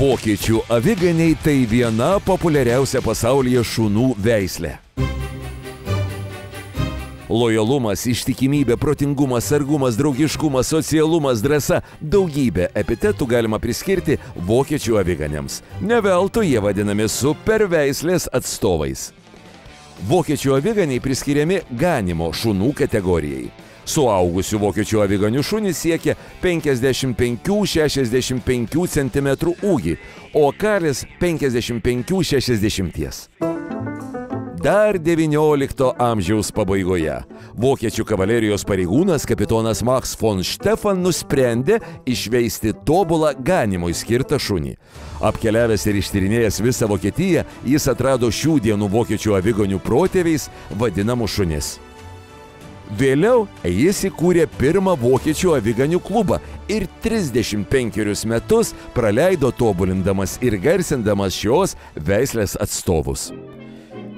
Vokiečių aviganiai tai viena populiariausia pasaulyje šunų veislė. Lojalumas, ištikimybė, protingumas, sargumas, draugiškumas, socialumas, drąsa – daugybę epitetų galima priskirti vokiečių aviganiams. Ne veltui jie vadinami superveislės atstovais. Vokiečių aviganiai priskiriami ganymo šunų kategorijai. Suaugusių vokiečių aviganių šunys siekia 55–65 cm ūgį, o kalis 55–60. Dar XIX amžiaus pabaigoje vokiečių kavalerijos pareigūnas kapitonas Max von Stefan nusprendė išveisti tobulą ganymui skirtą šunį. Apkeliavęs ir ištyrinėjęs visą Vokietiją, jis atrado šių dienų vokiečių aviganių protėviais vadinamus šunis. Vėliau jis įkūrė pirmą vokiečių aviganių klubą ir 35 metus praleido tobulindamas ir garsindamas šios veislės atstovus.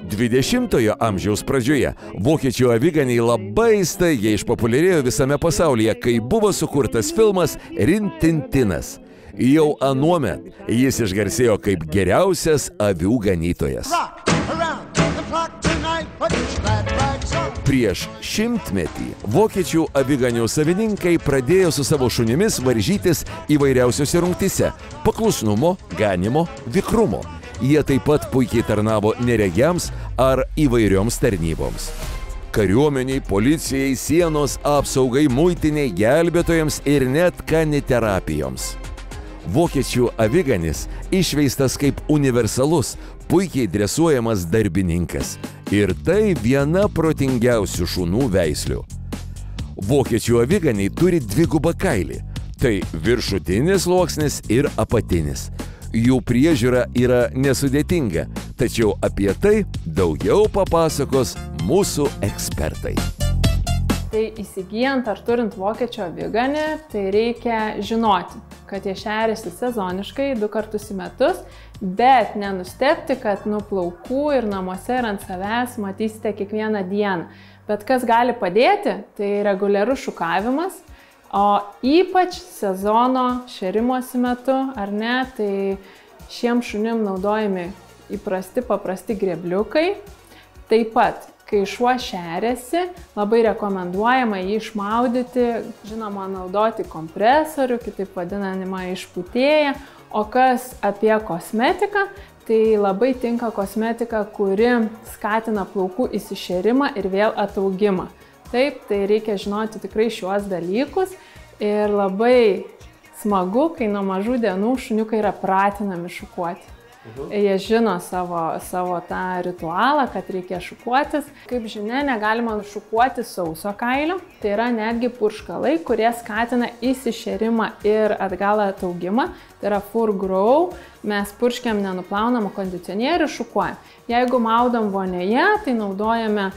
20-ojo amžiaus pradžioje vokiečių aviganiai labai staigiai išpopuliarėjo visame pasaulyje, kai buvo sukurtas filmas Rin Tin Tinas. Jau anuomet jis išgarsėjo kaip geriausias avių ganytojas. Prieš 100-metį vokiečių aviganių savininkai pradėjo su savo šunimis varžytis įvairiausiose rungtyse – paklusnumo, ganymo, vikrumo. Jie taip pat puikiai tarnavo neregiams ar įvairioms tarnyboms. Kariuomeniai, policijai, sienos apsaugai, muitiniai, gelbėtojams ir net kaniterapijoms. Vokiečių aviganis išveistas kaip universalus, puikiai dresuojamas darbininkas. Ir tai viena protingiausių šunų veislių. Vokiečių aviganiai turi dvigubą kailį. Tai viršutinis sluoksnis ir apatinis. Jų priežiūra yra nesudėtinga, tačiau apie tai daugiau papasakos mūsų ekspertai. Tai įsigijant ar turint vokiečio aviganį, tai reikia žinoti, kad jie šeriasi sezoniškai 2 kartus į metus, bet nenustebti, kad nuo plaukų ir namuose ir ant savęs matysite kiekvieną dieną. Bet kas gali padėti, tai reguliarus šukavimas, o ypač sezono šerimosi metu, ar ne, tai šiem šunim naudojami paprasti grėbliukai. Taip pat, kai šuo šeriasi, labai rekomenduojama jį išmaudyti, žinoma, naudoti kompresorių, kitaip vadinamą išpūtėją. O kas apie kosmetiką, tai labai tinka kosmetika, kuri skatina plaukų įsišėrimą ir vėl ataugimą. Taip, tai reikia žinoti tikrai šiuos dalykus ir labai smagu, kai nuo mažų dienų šuniukai yra pratinami šukuoti. Jie žino savo tą ritualą, kad reikia šukuotis. Kaip žinia, negalima šukuoti sauso kailio, tai yra netgi purškalai, kurie skatina įsišėrimą ir atgal ataugimą. Tai yra Fur Grow, mes purškiam nenuplaunamą kondicionierių ir šukuojam. Jeigu maudom vonioje, tai naudojame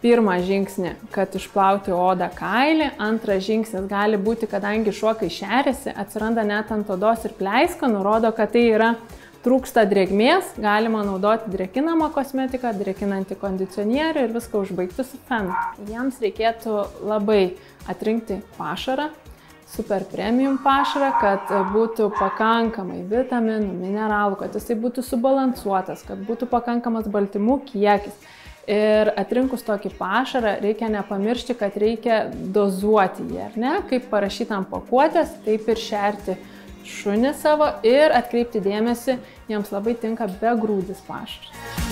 pirmą žingsnį, kad išplauti odą kailį. Antras žingsnis gali būti, kadangi šuo kai šeriasi, atsiranda net ant odos ir pleiska, nurodo, kad tai yra trūksta drėgmės, galima naudoti drėkinamą kosmetiką, drėkinantį kondicionierių ir viską užbaigti su fenu. Jiems reikėtų labai atrinkti pašarą, super premium pašarą, kad būtų pakankamai vitaminų, mineralų, kad jisai būtų subalansuotas, kad būtų pakankamas baltymų kiekis. Ir atrinkus tokį pašarą reikia nepamiršti, kad reikia dozuoti jį, ar ne? Kaip parašyta ant pakuotės, taip ir šerti šunį savo ir atkreipti dėmesį, jiems labai tinka begrūdis pašaras.